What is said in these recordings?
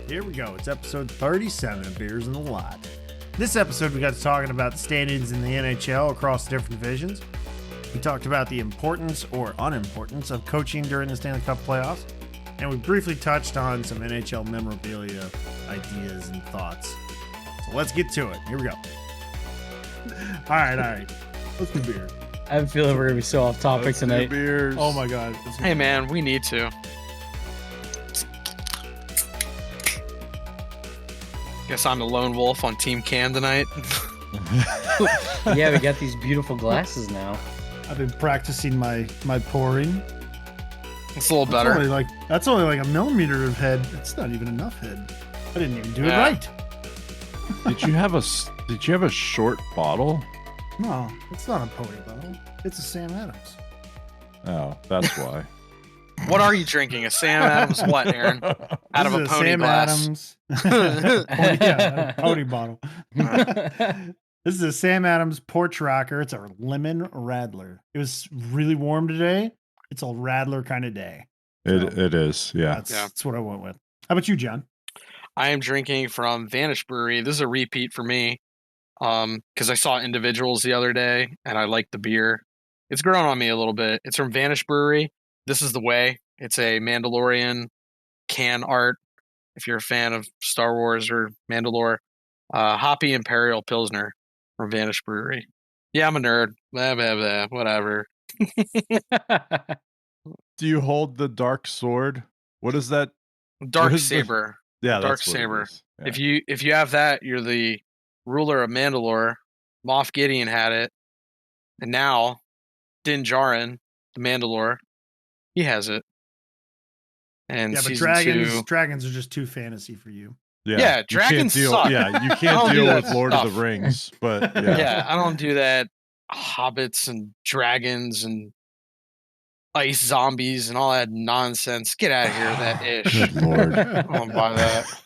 Here we go. It's episode 37 of Beers in the Lot. This episode, we got to talking about the standings in the NHL across different divisions. We talked about the importance or unimportance of coaching during the Stanley Cup Playoffs. And we briefly touched on some NHL memorabilia ideas and thoughts. So let's get to it. Here we go. All right. Let's do beer. I have a feeling we're going to be so off topic tonight. Beers. Oh my God. Hey man, we need to. Guess I'm the lone wolf on Team Can tonight. Yeah, we got these beautiful glasses now. I've been practicing my pouring. It's a little better. That's only like a millimeter of head. It's not even enough head. I didn't even do it right. Did you have a short bottle? No, it's not a pony bottle. It's a Sam Adams. Oh, that's why. What are you drinking? A Sam Adams what, Aaron? Out of a pony Sam glass. Adams. Pony bottle. This is a Sam Adams Porch Rocker. It's a lemon radler. It was really warm today. It's a radler kind of day. It is, yeah. That's what I went with. How about you, John? I am drinking from Vanish Brewery. This is a repeat for me because I saw Individuals the other day and I like the beer. It's grown on me a little bit. It's from Vanish Brewery. This is the way. It's a Mandalorian can art. If you're a fan of Star Wars or Mandalore, Hoppy Imperial Pilsner from Vanish Brewery. Yeah, I'm a nerd. Blah, blah, blah, whatever. Do you hold the dark sword? What is that? Dark Saber. Yeah, Dark that's what Saber. it is. Yeah. If you have that, you're the ruler of Mandalore. Moff Gideon had it, and now Din Djarin, the Mandalore, he has it. And yeah, but season dragons are just too fantasy for you. Yeah, dragons suck. Yeah, you can't deal with Lord of the Rings, but yeah, I don't do that. Hobbits and dragons and ice zombies and all that nonsense. Get out of here, that ish. Good Lord. I don't buy that.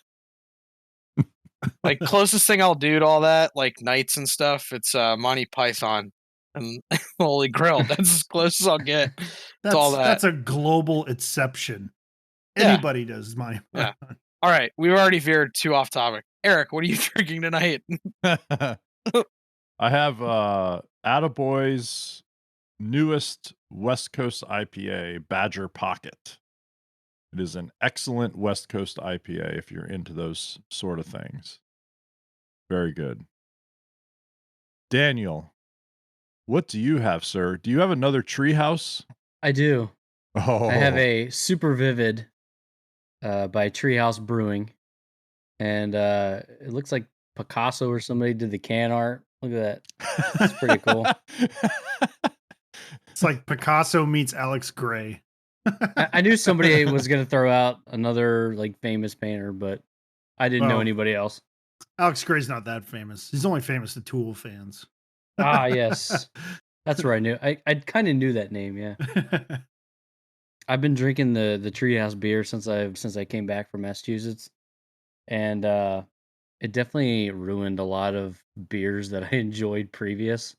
Like closest thing I'll do to all that, like knights and stuff, it's Monty Python and Holy Grail. That's as close as I'll get to all that. That's a global exception. Anybody does Monty Python. Yeah. All right, we've already veered too off topic. Eric, what are you drinking tonight? I have Attaboy's newest West Coast IPA, Badger Pocket. It is an excellent West Coast IPA if you're into those sort of things. Very good. Daniel, what do you have, sir? Do you have another Treehouse? I do. Oh. I have a Super Vivid by Treehouse Brewing. And it looks like Picasso or somebody did the can art. Look at that. That's pretty cool. It's like Picasso meets Alex Gray. I knew somebody was going to throw out another like famous painter, but I didn't know anybody else. Alex Gray's not that famous. He's only famous to Tool fans. Ah, yes. That's where I knew. I kind of knew that name, yeah. I've been drinking the Treehouse beer since I came back from Massachusetts. And it definitely ruined a lot of beers that I enjoyed previous.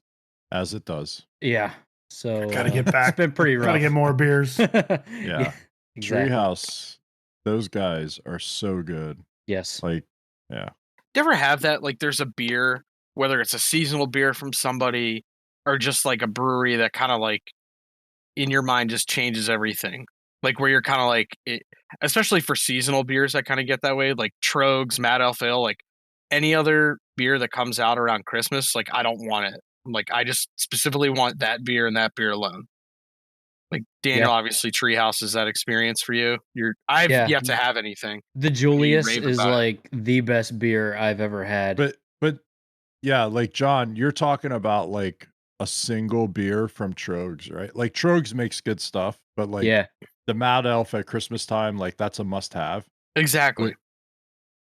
As it does. Yeah. So gotta get back. It's been pretty rough. Gotta get more beers. Yeah. Exactly. Treehouse, those guys are so good. Yes. Like, yeah. Do you ever have that? Like, there's a beer, whether it's a seasonal beer from somebody or just like a brewery that kind of like in your mind just changes everything. Like where you're kind of like, especially for seasonal beers that kind of get that way, like Trogs, Mad Elf Ale, like any other beer that comes out around Christmas, like I don't want it. Like I just specifically want that beer and that beer alone. Like Daniel, obviously Treehouse is that experience for you. I've yet to have anything. The Julius is like the best beer I've ever had. But yeah, like John, you're talking about like a single beer from Trogs, right? Like Trogs makes good stuff, but like the Mad Elf at Christmas time, like that's a must have. Exactly.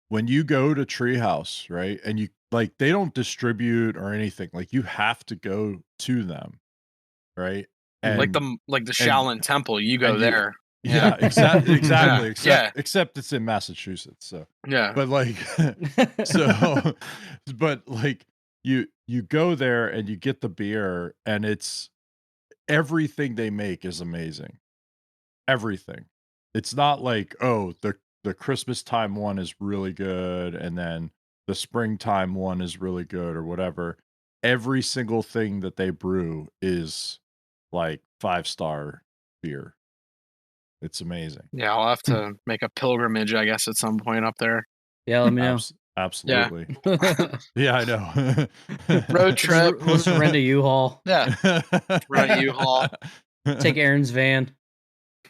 When you go to Treehouse, right? And you like they don't distribute or anything. Like you have to go to them, right? And, like the Shaolin Temple, you go there. Yeah, exactly. Except it's in Massachusetts. So yeah. But like but like you go there and you get the beer, and it's everything they make is amazing. Everything. It's not like, oh, the Christmas time one is really good, and then the springtime one is really good, or whatever. Every single thing that they brew is like 5-star beer. It's amazing. Yeah, I'll have to make a pilgrimage, I guess, at some point up there. Yeah, let me know. Absolutely. Yeah, I know. Road trip. Let's rent a U-Haul. Yeah. Rent a U-Haul. Take Aaron's van.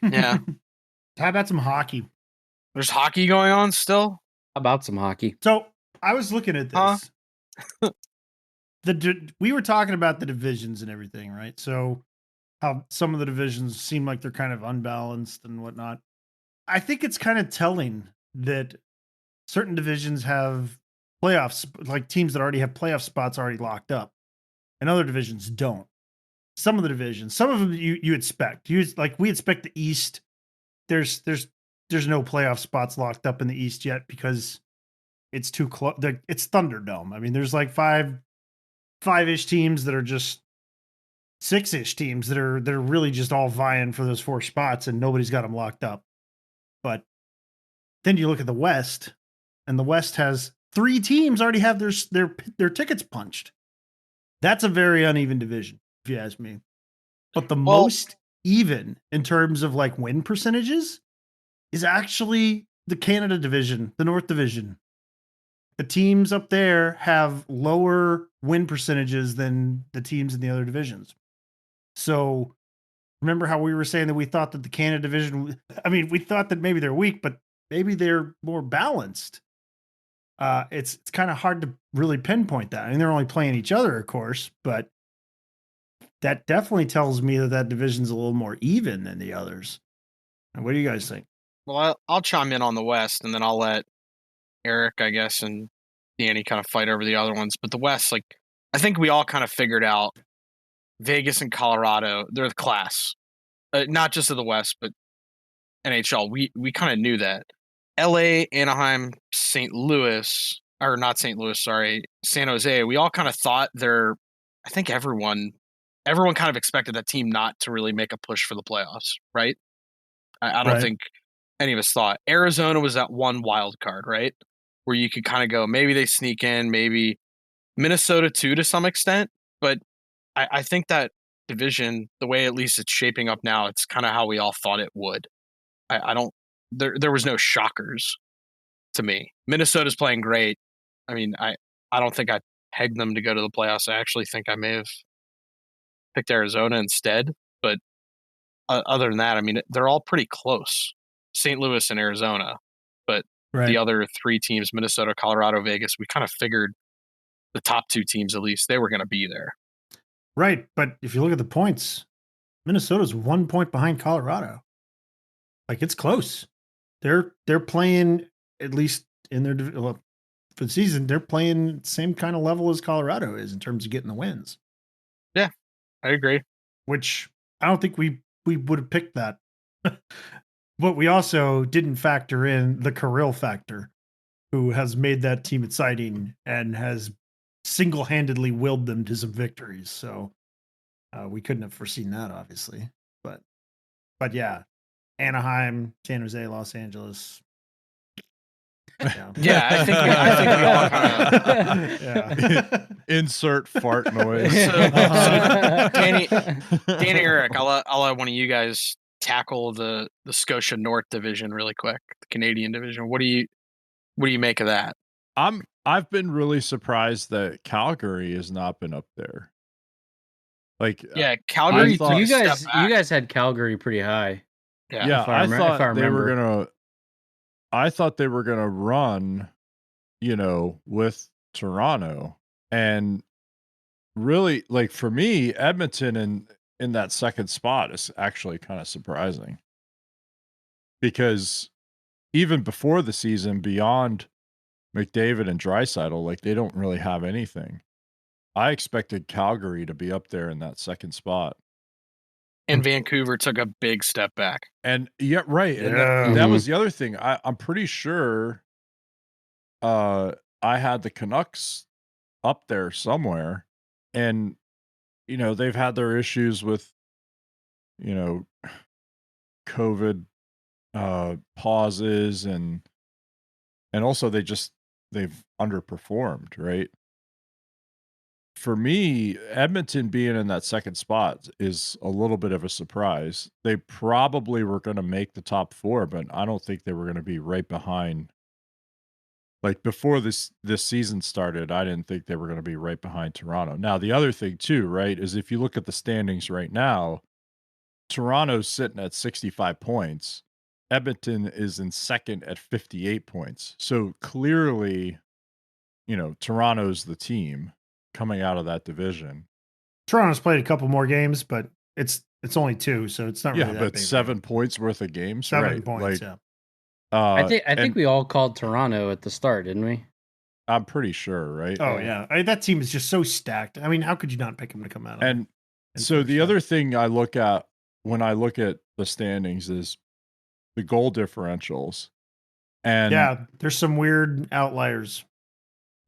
Yeah. How about some hockey? There's hockey going on still? How about some hockey? So I was looking at this. Huh? We were talking about the divisions and everything, right? So how some of the divisions seem like they're kind of unbalanced and whatnot. I think it's kind of telling that certain divisions have playoffs, like teams that already have playoff spots already locked up, and other divisions don't. Some of the divisions, some of them you expect. We expect the East. There's no playoff spots locked up in the East yet because it's too close. It's Thunderdome. I mean, there's like five-ish teams that are just 6-ish teams that are really just all vying for those 4 spots, and nobody's got them locked up. But then you look at the West, and the West has 3 teams already have their tickets punched. That's a very uneven division, if you ask me. But the most even in terms of like win percentages is actually the Canada division, the North division. The teams up there have lower win percentages than the teams in the other divisions. So remember how we were saying that we thought that the Canada division, I mean, we thought that maybe they're weak, but maybe they're more balanced. It's kind of hard to really pinpoint that. I mean, they're only playing each other, of course, but that definitely tells me that division's a little more even than the others. And what do you guys think? Well, I'll chime in on the West, and then I'll let Eric, I guess, and Danny kind of fight over the other ones. But the West, like, I think we all kind of figured out Vegas and Colorado, they're the class. Not just of the West, but NHL. We kind of knew that. LA, Anaheim, St. Louis, or not St. Louis, sorry, San Jose, we all kind of thought I think everyone kind of expected that team not to really make a push for the playoffs, right? I don't think any of us thought. Arizona was that one wild card, right? Where you could kind of go, maybe they sneak in, maybe Minnesota too to some extent. But I think that division, the way at least it's shaping up now, it's kind of how we all thought it would. There was no shockers to me. Minnesota's playing great. I mean, I don't think I pegged them to go to the playoffs. I actually think I may have picked Arizona instead. But other than that, I mean, they're all pretty close. St. Louis and Arizona. But the other 3 teams, Minnesota, Colorado, Vegas, we kind of figured the top 2 teams, at least, they were going to be there. Right. But if you look at the points, Minnesota's 1 point behind Colorado. Like, it's close. They're playing, at least in their for the season, they're playing the same kind of level as Colorado is in terms of getting the wins. Yeah, I agree. Which I don't think we would have picked that. But we also didn't factor in the Kirill factor, who has made that team exciting and has single-handedly willed them to some victories. So we couldn't have foreseen that, obviously. But yeah, Anaheim, San Jose, Los Angeles. Yeah, I think we all kind of insert fart noise. So Danny, Eric, I'll let one of you guys tackle the Scotia North division really quick, the Canadian division. What do you make of that? I've been really surprised that Calgary has not been up there. Like, yeah, Calgary. You guys had Calgary pretty high. Yeah, I thought they were gonna run, with Toronto, and really, like, for me, Edmonton in that second spot is actually kind of surprising, because even before the season, beyond McDavid and Draisaitl, like, they don't really have anything. I expected Calgary to be up there in that second spot. And Vancouver took a big step back. And yeah, right. And that was the other thing. I'm pretty sure I had the Canucks up there somewhere. And, they've had their issues with, COVID pauses and also they've underperformed, right? For me, Edmonton being in that second spot is a little bit of a surprise. They probably were going to make the top 4, but I don't think they were going to be right behind. Like before this season started, I didn't think they were going to be right behind Toronto. Now, the other thing too, right, is if you look at the standings right now, Toronto's sitting at 65 points. Edmonton is in second at 58 points. So clearly, Toronto's the team coming out of that division. Toronto's played a couple more games, but it's only 2, so it's not really that big. But 7 points worth of games, 7 points, like, I think we all called Toronto at the start, didn't we? I'm pretty sure, right? Oh yeah, that team is just so stacked. I mean, how could you not pick them to come out? And so the other thing I look at when I look at the standings is the goal differentials, and yeah, there's some weird outliers.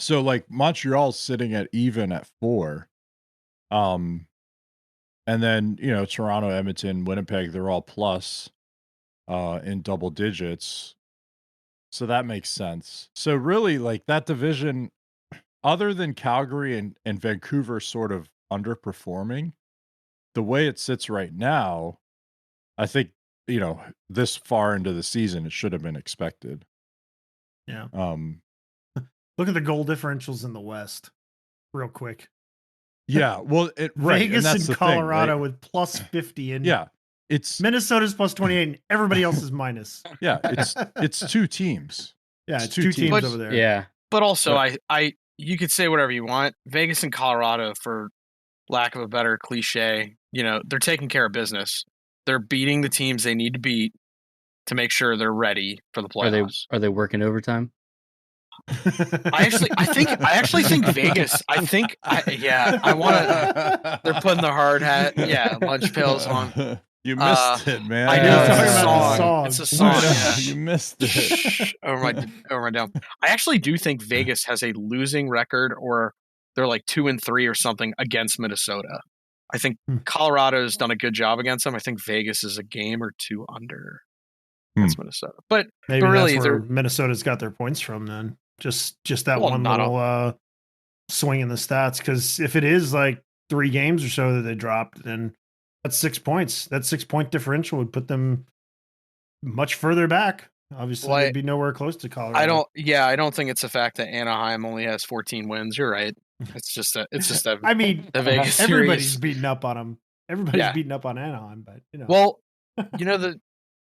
So like Montreal's sitting at even at 4, and then Toronto, Edmonton, Winnipeg, they're all plus in double digits. So that makes sense. So really, like that division, other than Calgary and Vancouver sort of underperforming, the way it sits right now, I think, this far into the season, it should have been expected. Yeah. Look at the goal differentials in the West real quick. Yeah. Well, Vegas and Colorado thing, right? with plus 50. And yeah. It's Minnesota's plus 28 and everybody else is minus. Yeah, it's 2 teams. Yeah, it's 2 teams over there. Yeah. But also you could say whatever you want. Vegas and Colorado, for lack of a better cliche, they're taking care of business. They're beating the teams they need to beat to make sure they're ready for the playoffs. Are they working overtime? I actually think Vegas. I want to. They're putting the hard hat. Yeah, lunch pails on. You missed it, man. I know it's a song. It's a song. Yeah. You missed it. over my down. I actually do think Vegas has a losing record, or they're like 2-3 or something against Minnesota. I think Colorado's done a good job against them. I think Vegas is a game or 2 under against Minnesota. But maybe really, that's where Minnesota's got their points from then. Just that one little swing in the stats. Because if it is like 3 games or so that they dropped, then that's 6 points. That 6-point differential would put them much further back. Obviously, they'd be nowhere close to Colorado. I don't think it's the fact that Anaheim only has 14 wins. You're right. It's just a I mean, the Vegas everybody's series. beating up on them. Everybody's beating up on Anaheim, but Well, the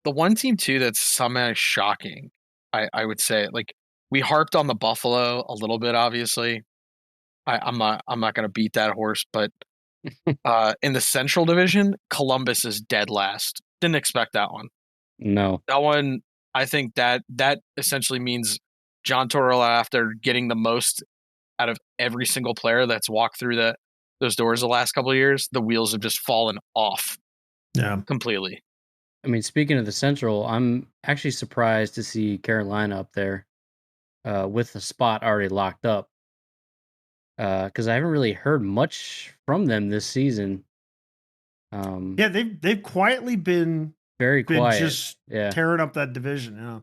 one team too that's somehow shocking. I would say, like, we harped on the Buffalo a little bit. Obviously, I'm not going to beat that horse, but in the Central Division, Columbus is dead last. Didn't expect that one. No, that one. I think that essentially means John Tortorella, after getting the most out of every single player that's walked through those doors the last couple of years, the wheels have just fallen off. Yeah, completely. I mean, speaking of the Central, I'm actually surprised to see Carolina up there with the spot already locked up, because I haven't really heard much from them this season. Yeah, they've quietly been very quiet, just tearing up that division. Yeah,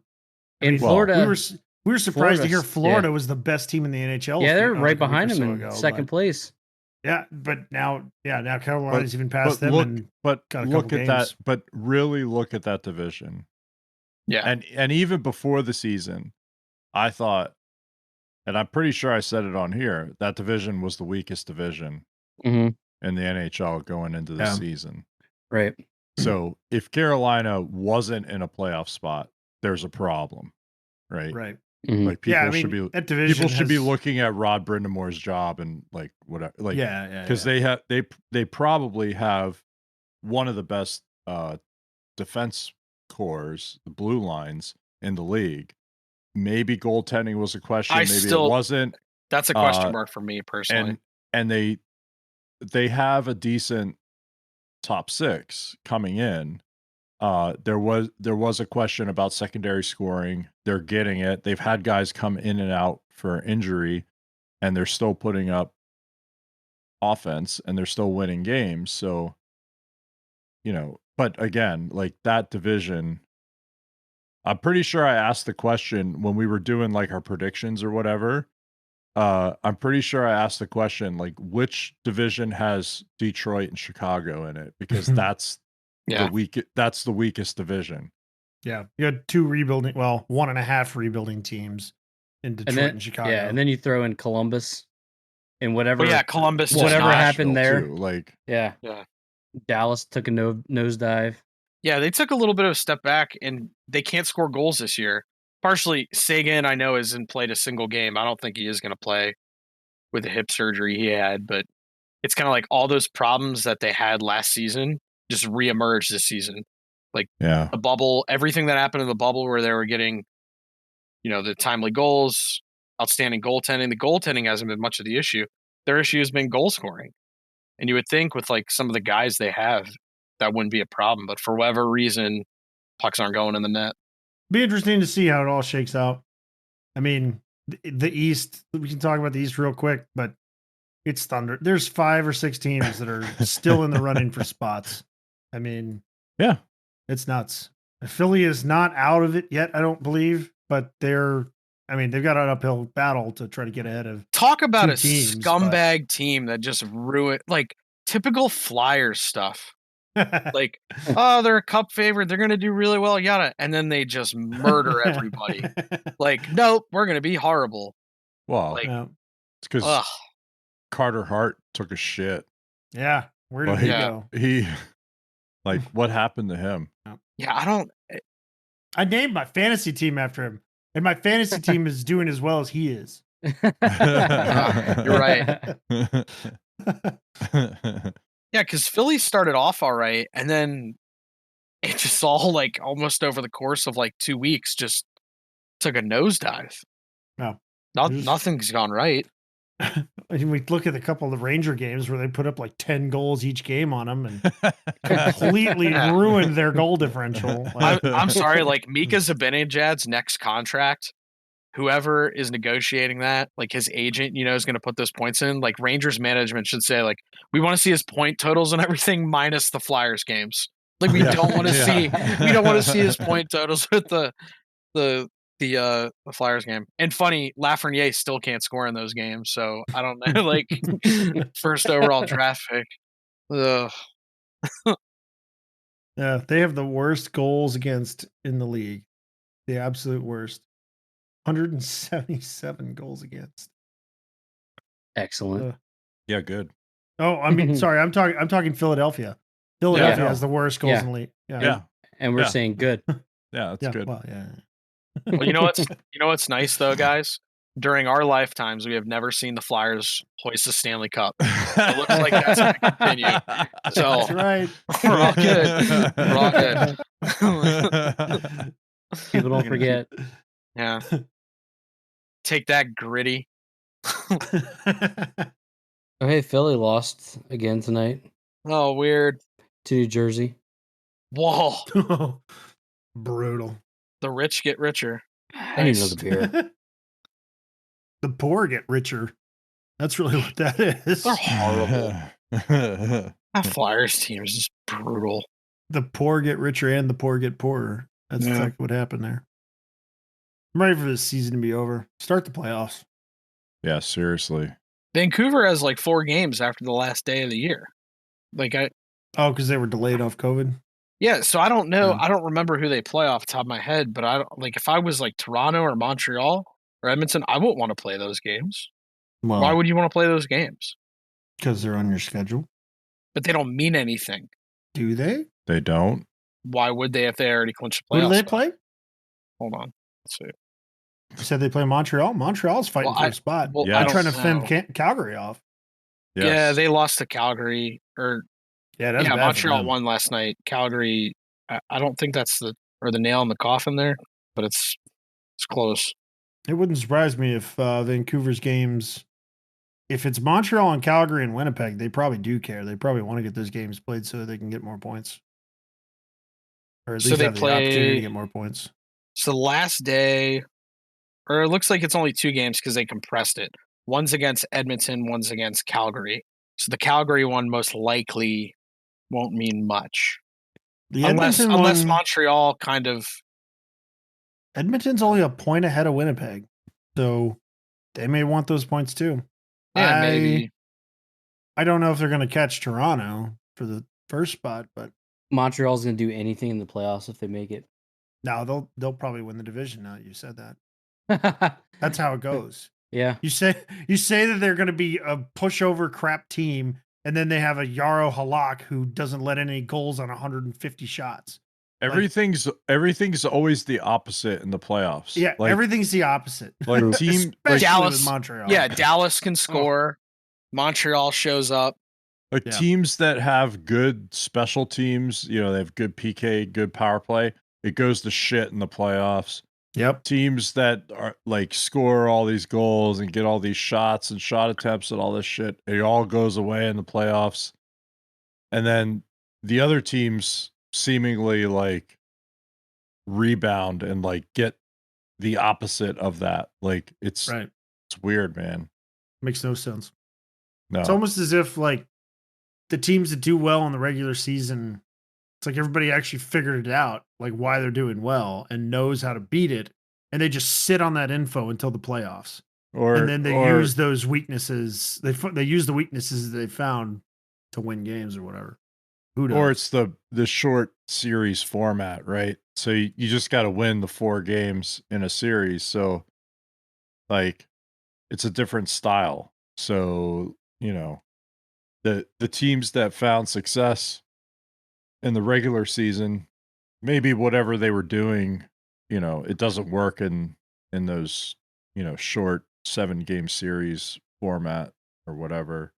in Florida, we were surprised to hear Florida was the best team in the NHL. Yeah, they're right behind them in second place. Yeah, but now Carolina's even past them. Look at that. But really look at that division. Yeah, and even before the season, I thought, and I'm pretty sure I said it on here, that division was the weakest division in the NHL going into the season. Right. So if Carolina wasn't in a playoff spot, there's a problem, right? Right. Like people should be looking at Rod Brindamore's job and like whatever, like because they probably have one of the best defense cores, the blue lines in the league. Maybe goaltending was a question. Maybe it wasn't. That's a question mark for me personally. And they have a decent top 6 coming in. There was a question about secondary scoring. They're getting it. They've had guys come in and out for injury. and they're still putting up offense and they're still winning games. So, but again, like that division, I'm pretty sure I asked the question when we were doing like our predictions or whatever. I'm pretty sure I asked the question, like, which division has Detroit and Chicago in it? Because that's the weakest division. Yeah. You had 1.5 rebuilding teams in Detroit and Chicago. Yeah, and then you throw in Columbus and whatever. Columbus. Whatever happened there. Too, like, yeah. Dallas took a nosedive. Yeah, they took a little bit of a step back, and they can't score goals this year. Partially, Sagan, I know, hasn't played a single game. I don't think he is going to play with the hip surgery he had, but it's kind of like all those problems that they had last season just reemerged this season. Like the bubble, everything that happened in the bubble where they were getting, the timely goals, outstanding goaltending. The goaltending hasn't been much of the issue. Their issue has been goal scoring. And you would think with like some of the guys they have, that wouldn't be a problem. But for whatever reason, pucks aren't going in the net. Be interesting to see how it all shakes out. I mean, the East, we can talk about the East real quick, but it's thunder. There's 5 or 6 teams that are still in the running for spots. I mean, yeah, it's nuts. Philly is not out of it yet, I don't believe, but they've got an uphill battle to try to get ahead of. Talk about a scumbag team that just ruined, like typical Flyers stuff. Like, they're a cup favorite. They're going to do really well, yada. And then they just murder everybody. Like, nope, we're going to be horrible. Well, it's because Carter Hart took a shit. Yeah. Where did he go? What happened to him? Yeah, I named my fantasy team after him, and my fantasy team is doing as well as he is. You're right. Yeah, because Philly started off all right, and then it just all like almost over the course of like 2 weeks just took a nosedive. No, nothing's gone right. We look at a couple of the Ranger games where they put up like 10 goals each game on them and completely ruined their goal differential. I'm sorry, like Mika Zibanejad's next contract, whoever is negotiating that, like his agent, is going to put those points in. Like Rangers management should say, like, we want to see his point totals and everything minus the Flyers games. Like we don't want to see his point totals with the Flyers game. And funny, Lafreniere still can't score in those games, so I don't know. Like first overall draft pick. Ugh. Yeah, they have the worst goals against in the league. The absolute worst. 177 goals against. Excellent. Yeah, good. Oh, I mean, sorry, I'm talking Philadelphia. Philadelphia has the worst goals in the league. Yeah. And we're saying good. Yeah, that's good. Well, yeah. Well, what's nice though, guys? During our lifetimes, we have never seen the Flyers hoist the Stanley Cup. It looks like that's going to continue. So that's right. We're all good. People don't forget. Yeah. Take that, Gritty. Okay, Philly lost again tonight. Oh, weird. To New Jersey. Whoa. Brutal. The rich get richer. I need another beer. The poor get richer. That's really what that is. They're horrible. That Flyers team is just brutal. The poor get richer and the poor get poorer. That's exactly what happened there. I'm ready for this season to be over. Start the playoffs. Yeah, seriously. Vancouver has like 4 games after the last day of the year. Because they were delayed off COVID? Yeah, so I don't know. I don't remember who they play off the top of my head, but if I was like Toronto or Montreal or Edmonton, I wouldn't want to play those games. Well, why would you want to play those games? Because they're on your schedule. But they don't mean anything. Do they? They don't. Why would they if they already clinched the playoffs? Who do they play? Hold on. Let's see. You said they play Montreal? Montreal's fighting for a spot. Well, I'm trying to fend Calgary off. Yes. Yeah, they lost to Calgary. Montreal won last night. Calgary, I don't think that's the nail in the coffin there, but it's close. It wouldn't surprise me if Vancouver's games, if it's Montreal and Calgary and Winnipeg, they probably do care. They probably want to get those games played so they can get more points. Or at least have the opportunity to get more points. So the last day, or it looks like it's only 2 games because they compressed it. One's against Edmonton, one's against Calgary. So the Calgary one most likely won't mean much. Unless Montreal kind of... Edmonton's only a point ahead of Winnipeg. So they may want those points too. Yeah, maybe. I don't know if they're going to catch Toronto for the first spot, but Montreal's going to do anything in the playoffs if they make it. No, they'll probably win the division now. You said that. That's how it goes. Yeah. You say that they're going to be a pushover crap team, and then they have a Yaro Halak who doesn't let any goals on 150 shots. Everything's always the opposite in the playoffs. Yeah, everything's the opposite. Like team like Dallas, with Montreal. Yeah, Dallas can score. Montreal shows up. Like teams that have good special teams, they have good PK, good power play. It goes to shit in the playoffs. Yep. Teams that are like score all these goals and get all these shots and shot attempts and all this shit, it all goes away in the playoffs. And then the other teams seemingly like rebound and like get the opposite of that. Like it's weird, man. Makes no sense. No. It's almost as if like the teams that do well in the regular season, it's like everybody actually figured it out, like why they're doing well and knows how to beat it. And they just sit on that info until the playoffs. And then they use those weaknesses. They use the weaknesses they found to win games or whatever. Who knows? Or it's the short series format, right? So you just got to win the 4 games in a series. So like it's a different style. So, the teams that found success in the regular season, maybe whatever they were doing, it doesn't work in those, short 7-game series format or whatever.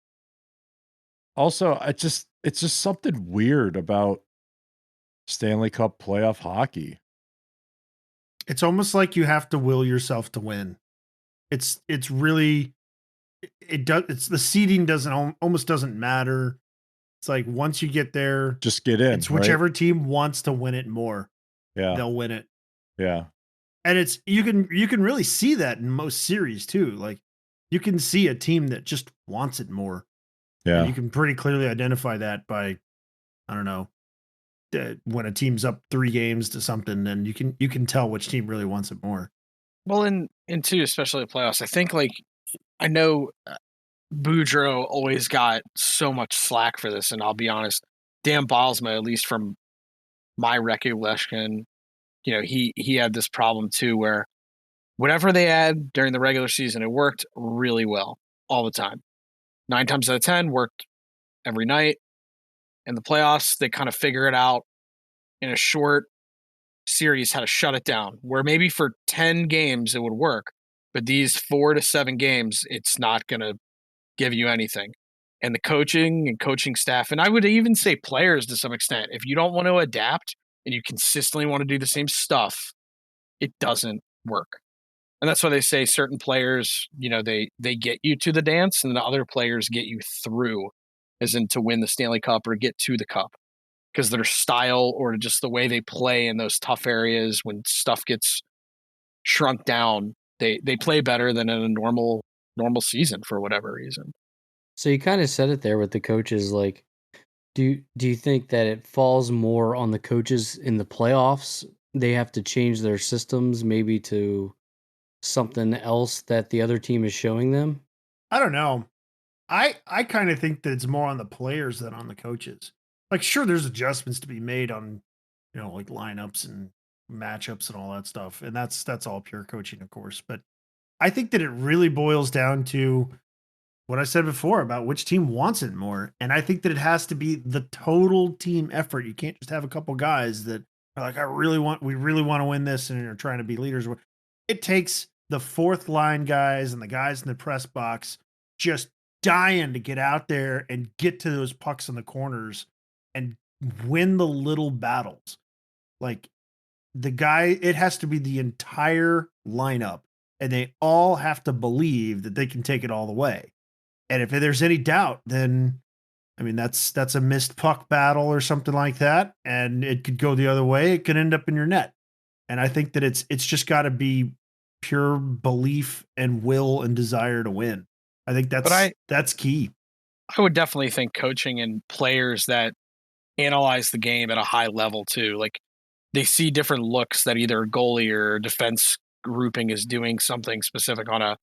Also, it's just something weird about Stanley Cup playoff hockey. It's almost like you have to will yourself to win. It's really, the seeding almost doesn't matter. It's like once you get there, just get in. It's whichever team wants to win it more. Yeah. They'll win it. Yeah. And you can really see that in most series too. Like you can see a team that just wants it more. Yeah. And you can pretty clearly identify that by, I don't know, when a team's up 3 games to something, then you can tell which team really wants it more. Well, in two, especially the playoffs, I think I know Boudreaux always got so much slack for this, and I'll be honest, Dan Bylsma, at least from my recollection, he had this problem too, where whatever they had during the regular season, it worked really well all the time. 9 times out of 10 worked every night. In the playoffs, they kind of figure it out in a short series how to shut it down, where maybe for 10 games it would work, but these 4 to 7 games, it's not going to give you anything. And the coaching staff, and I would even say players to some extent, if you don't want to adapt and you consistently want to do the same stuff, it doesn't work. And that's why they say certain players, they get you to the dance, and the other players get you through, as in to win the Stanley Cup or get to the cup, because their style or just the way they play in those tough areas when stuff gets shrunk down, they play better than in a normal season for whatever reason. So you kind of said it there with the coaches. Like, do you think that it falls more on the coaches in the playoffs? They have to change their systems maybe to something else that the other team is showing them? I don't know. I kind of think that it's more on the players than on the coaches. Like, sure, there's adjustments to be made on, like lineups and matchups and all that stuff. And that's all pure coaching, of course. But I think that it really boils down to what I said before about which team wants it more. And I think that it has to be the total team effort. You can't just have a couple guys that are like, we really want to win this and are trying to be leaders. It takes the fourth line guys and the guys in the press box just dying to get out there and get to those pucks in the corners and win the little battles. Like it has to be the entire lineup, and they all have to believe that they can take it all the way. And if there's any doubt, then that's a missed puck battle or something like that, and it could go the other way. It could end up in your net. And I think that it's just got to be pure belief and will and desire to win. I think that's key. I would definitely think coaching and players that analyze the game at a high level too. Like they see different looks that either a goalie or defense grouping is doing something specific on a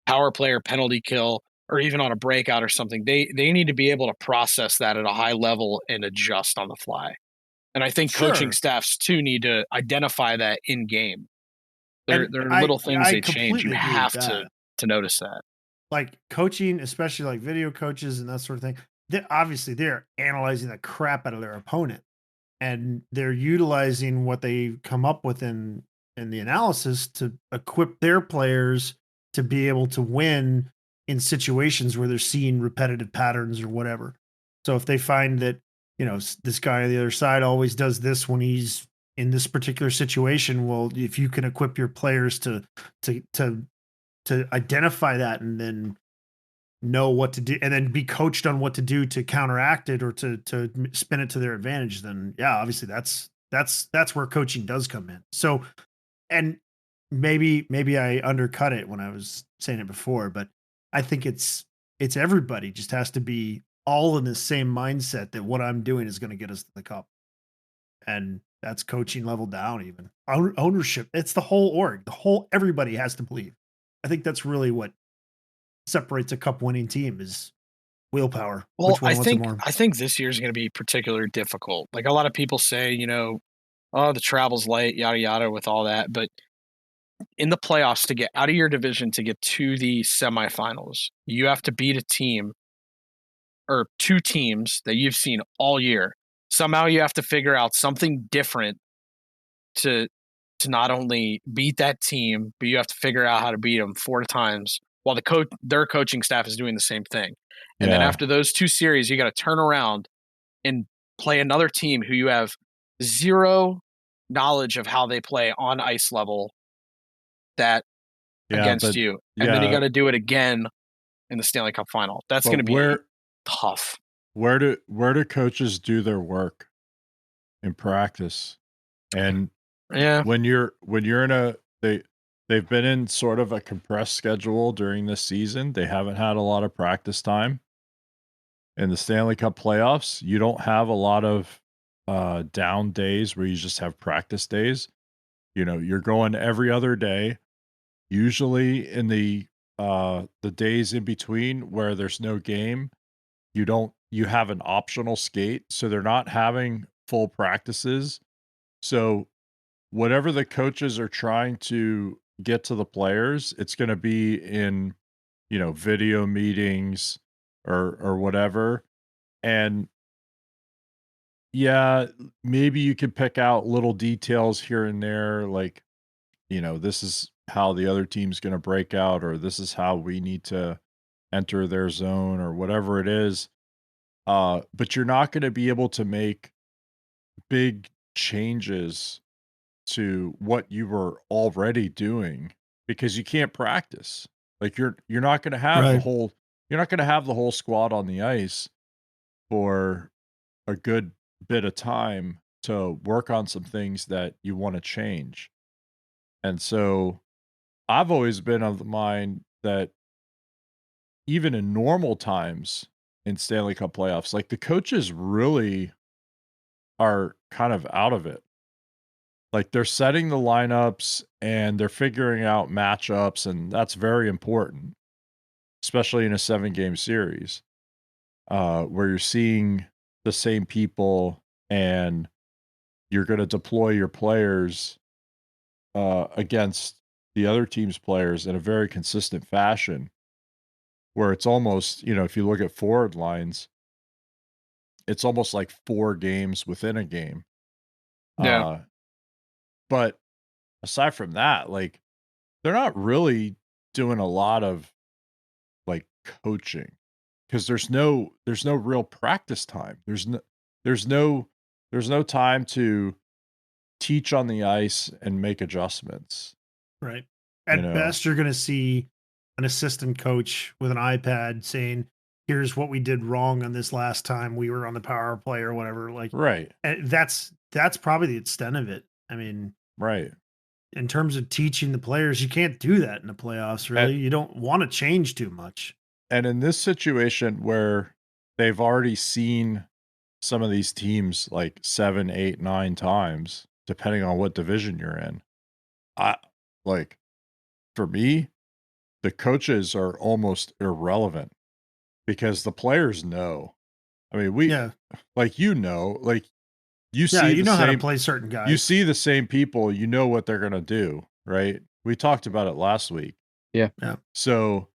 power play or penalty kill or even on a breakout or something. They need to be able to process that at a high level and adjust on the fly. And I think coaching staffs too need to identify that in game. There are little things they change. You have to notice that. Like coaching, especially like video coaches and that sort of thing, they're analyzing the crap out of their opponent, and they're utilizing what they come up with in the analysis to equip their players to be able to win in situations where they're seeing repetitive patterns or whatever. So if they find that, this guy on the other side always does this when he's in this particular situation, well, if you can equip your players to identify that and then know what to do and then be coached on what to do to counteract it or to spin it to their advantage, then yeah, obviously that's where coaching does come in. So, and maybe I undercut it when I was saying it before, but I think it's everybody just has to be all in the same mindset that what I'm doing is going to get us to the cup. And that's coaching level down, even ownership. It's the whole org, everybody has to believe. I think that's really what separates a cup winning team is willpower. Well, I think this year is going to be particularly difficult. Like a lot of people say, oh, the travel's light, yada yada, with all that. But in the playoffs, to get out of your division to get to the semifinals, you have to beat a team or two teams that you've seen all year. Somehow you have to figure out something different to not only beat that team, but you have to figure out how to beat them 4 times while their coaching staff is doing the same thing. And then after those 2 series, you got to turn around and play another team who you have zero knowledge of how they play on ice level against you. And then you got to do it again in the Stanley Cup final. That's going to be tough. Where do coaches do their work in practice? And when you're in they've been in sort of a compressed schedule during this season. They haven't had a lot of practice time. In the Stanley Cup playoffs, you don't have a lot of down days where you just have practice days. You're going every other day. Usually in the days in between where there's no game, you have an optional skate, so they're not having full practices. So whatever the coaches are trying to get to the players, it's going to be in, video meetings or whatever. And yeah, maybe you could pick out little details here and there, like, this is how the other team's going to break out, or this is how we need to enter their zone, or whatever it is. But you're not going to be able to make big changes to what you were already doing because you can't practice. Like you're not going to have the whole squad on the ice for a good bit of time to work on some things that you want to change. And so I've always been of the mind that even in normal times in Stanley Cup playoffs, like the coaches really are kind of out of it. Like they're setting the lineups and they're figuring out matchups, and that's very important, especially in a 7-game series, where you're seeing the same people and you're going to deploy your players against the other team's players in a very consistent fashion, where it's almost, if you look at forward lines, it's almost like 4 games within a game. Yeah. But aside from that, like they're not really doing a lot of like coaching because there's no real practice time. There's no time to teach on the ice and make adjustments. Right. At best, you're going to see an assistant coach with an iPad saying, here's what we did wrong on this last time we were on the power play or whatever. Like, right. And that's probably the extent of it. I mean, right. In terms of teaching the players, you can't do that in the playoffs, really. You don't want to change too much. And in this situation where they've already seen some of these teams like 7, 8, 9 times, depending on what division you're in, for me, the coaches are almost irrelevant because the players know. I mean, you see you know how to play certain guys. You see the same people, you know what they're going to do, right? We talked about it last week. Yeah. So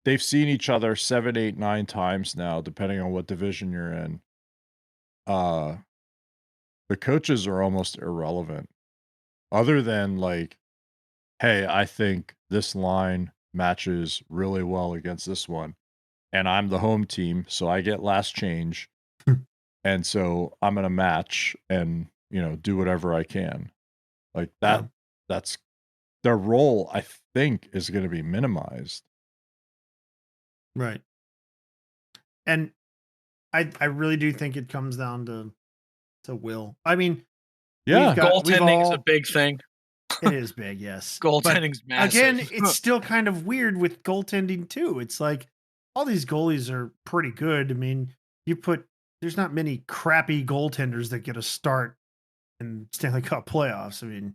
they've seen each other 7, 8, 9 times now, depending on what division you're in. The coaches are almost irrelevant other than like, hey, I think this line matches really well against this one. And I'm the home team, so I get last change. And so I'm going to match and, do whatever I can. Like that's their role, I think, is going to be minimized. Right. And I really do think it comes down to will. I mean, goaltending is a big thing. It is big, yes. Goaltending's massive. Again, it's still kind of weird with goaltending too. It's like all these goalies are pretty good. I mean, there's not many crappy goaltenders that get a start in Stanley Cup playoffs. I mean,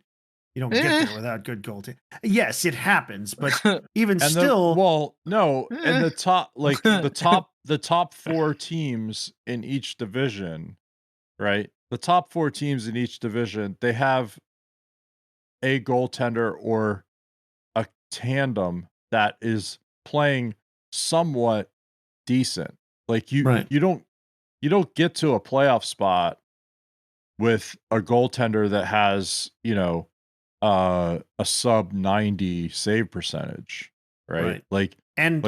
you don't get there without good goaltending. Yes, it happens, but even still, and the top 4 teams in each division, right? The top 4 teams in each division, they have a goaltender or a tandem that is playing somewhat decent. Like you don't get to a playoff spot with a goaltender that has, a sub 90 save percentage, right? And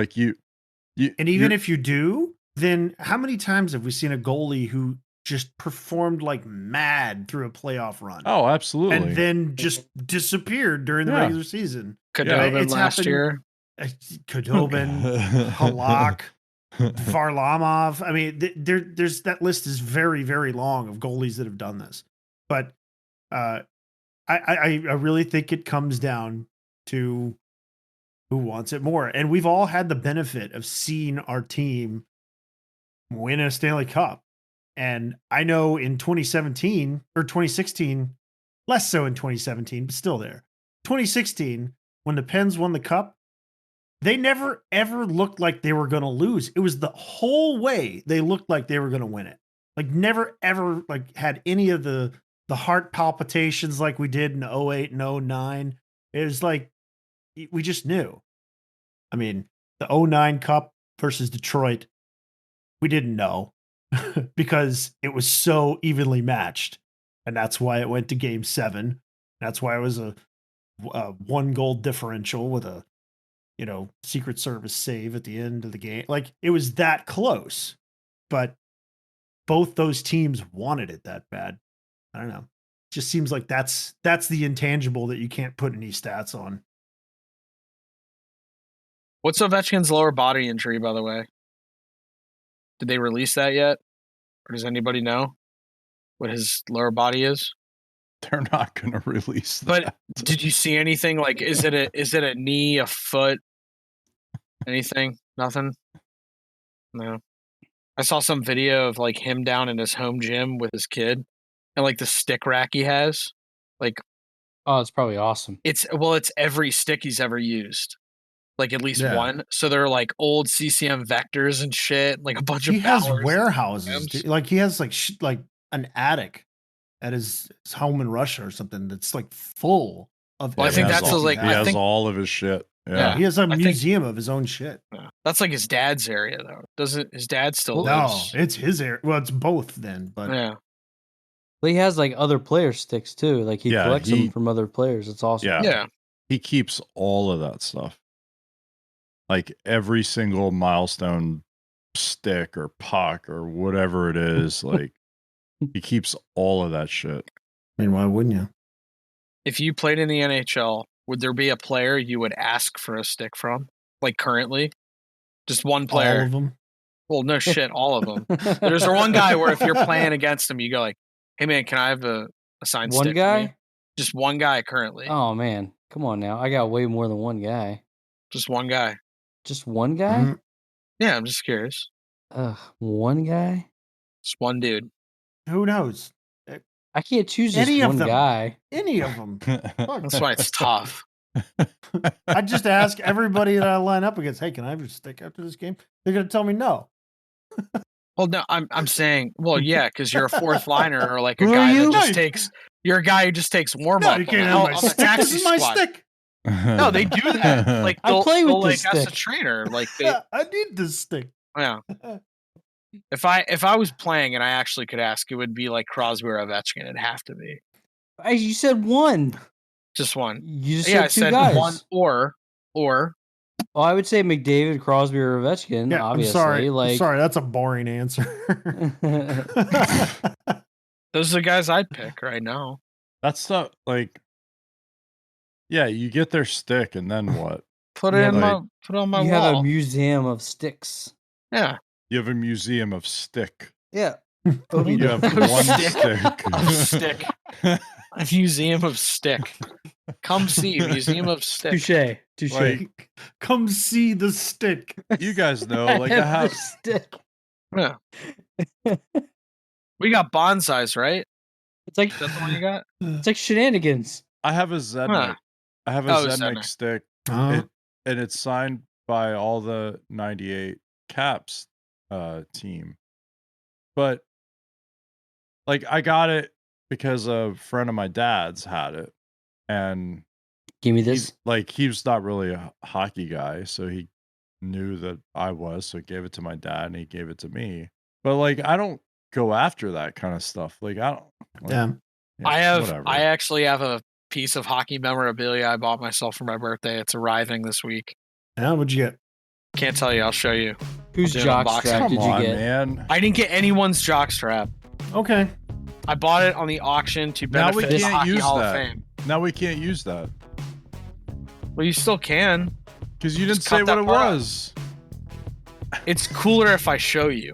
even if you do, then how many times have we seen a goalie who just performed like mad through a playoff run? Oh, absolutely. And then just disappeared during the regular season. Khudobin last year. Khudobin, Halak, Varlamov. I mean, there's that list is very, very long of goalies that have done this. But I really think it comes down to who wants it more. And we've all had the benefit of seeing our team win a Stanley Cup. And I know in 2017 or 2016, less so in 2017, but still there. 2016, when the Pens won the Cup, they never ever looked like they were going to lose. It was the whole way they looked like they were going to win it. Like never ever like had any of the heart palpitations like we did in 08 and 09. It was like we just knew. I mean, the 09 Cup versus Detroit, we didn't know because it was so evenly matched. And that's why it went to game 7. That's why it was a 1-goal differential with a, Secret Service save at the end of the game. Like it was that close, but both those teams wanted it that bad. I don't know. It just seems like that's the intangible that you can't put any stats on. What's Ovechkin's lower body injury, by the way? Did they release that yet? Or does anybody know what his lower body is? They're not going to release that. But did you see anything? Like, is it a knee, a foot, anything? Nothing? No. I saw some video of like him down in his home gym with his kid and like the stick rack he has. Like, oh, it's probably awesome. It's every stick he's ever used. Like at least one. So they're like old CCM vectors and shit. Like a bunch of. He has warehouses. Like he has like an attic at his home in Russia or something that's like full of. Well, I think that's he has all of his shit. Yeah, he has a museum of his own shit. Yeah. That's like his dad's area, though. Doesn't his dad still lives? No, it's his area. Well, it's both then, but yeah. Well, he has like other player sticks too. Like he collects them from other players. It's awesome. Yeah. He keeps all of that stuff. Like every single milestone stick or puck or whatever it is, like he keeps all of that shit. I mean, why wouldn't you? If you played in the NHL, would there be a player you would ask for a stick from? Like currently? Just one player. All of them? Well, no shit, all of them. There's one guy where if you're playing against him, you go like, hey man, can I have a signed one stick? One guy? For me? Just one guy currently. Oh man, come on now. I got way more than one guy. Just one guy. Just one guy? Mhm. Yeah, I'm just curious. One guy? Just one dude. Who knows? I can't choose just Any of one them. guy. Any of them. That's why it's tough. I just ask everybody that I line up against, hey, can I have your stick after this game? They're going to tell me no. Well, no, I'm saying, well, yeah, because you're a fourth liner or like a Who are guy you? that just No, takes. You're a guy who just takes warm No, up. you can't have my stick. This is my stick. No, they do that. Like I they'll, play with they'll like this ask stick. the trainer. Like they, I need this stick. yeah. If I was playing and I actually could ask, it would be like Crosby or Ovechkin. It'd have to be You said one. just one. You just Yeah, I said two said guys. one or. Well, I would say McDavid, Crosby, or Ovechkin. Yeah, Obviously, I'm sorry. like Sorry, that's a boring answer. Those are the guys I'd pick right now. That's not like, yeah, you get their stick and then what? Put it Yeah, in like- put it on my you wall. have a museum of sticks. Yeah. You have a museum of stick. Yeah. You have one stick. Of stick. A museum of stick. Come see museum of stick. Touche. Like, Come see the stick. you guys know, like I have. the stick. Yeah. We got bonsais, right? It's like Is that the one you got? it's like shenanigans. I have a Zednik. Huh. I have a Oh, Zednik Zednik. stick, Uh-huh. and it's signed by all the '98 Caps team. But like, I got it because a friend of my dad's had it, and Give me this. he was not really a hockey guy, so he knew that I was, so he gave it to my dad, and he gave it to me. But like, I don't go after that kind of stuff. Like, I don't. Like, Yeah. yeah, whatever. I actually have a piece of hockey memorabilia I bought myself for my birthday. It's arriving this week. Yeah, what'd you get? Can't tell you. I'll show you. Whose I'll do an unboxing. jockstrap Come did you on, get? man. I didn't get anyone's jockstrap. Okay. I bought it on the auction to Now we benefit the can't Hockey use Hall that. of Fame. Now we can't use that Well, you still can. because you didn't Just cut say that what it part out. was. It's cooler if I show you.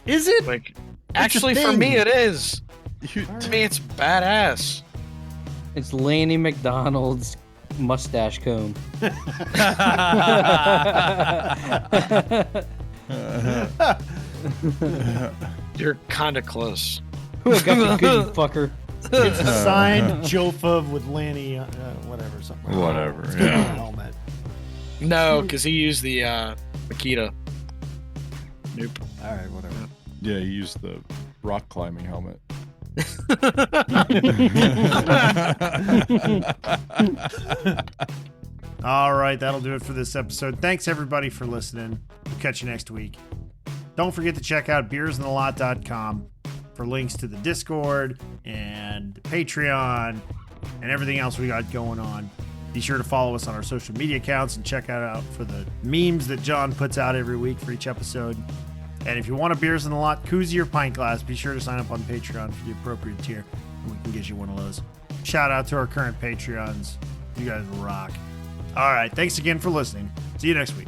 Is it? Like, actually, for thing. me, it is. You, To me, it's badass. It's Lanny McDonald's mustache comb. You're kind of close. Who I got you good, you fucker. It's a signed Jofa with Lanny, whatever, something. Whatever, It's yeah. got a helmet. No, because he used the Makita. Nope. All right, whatever. yeah, you used the rock climbing helmet. All right, that'll do it for this episode. Thanks everybody for listening. We'll catch you next week. Don't forget to check out beersintheLot.com for links to the Discord and the Patreon and everything else we got going on. Be sure to follow us on our social media accounts and check out for the memes that John puts out every week for each episode. And if you want a Beers in the Lot koozie or pint glass, be sure to sign up on Patreon for the appropriate tier, and we can get you one of those. Shout out to our current Patreons. You guys rock. All right, thanks again for listening. See you next week.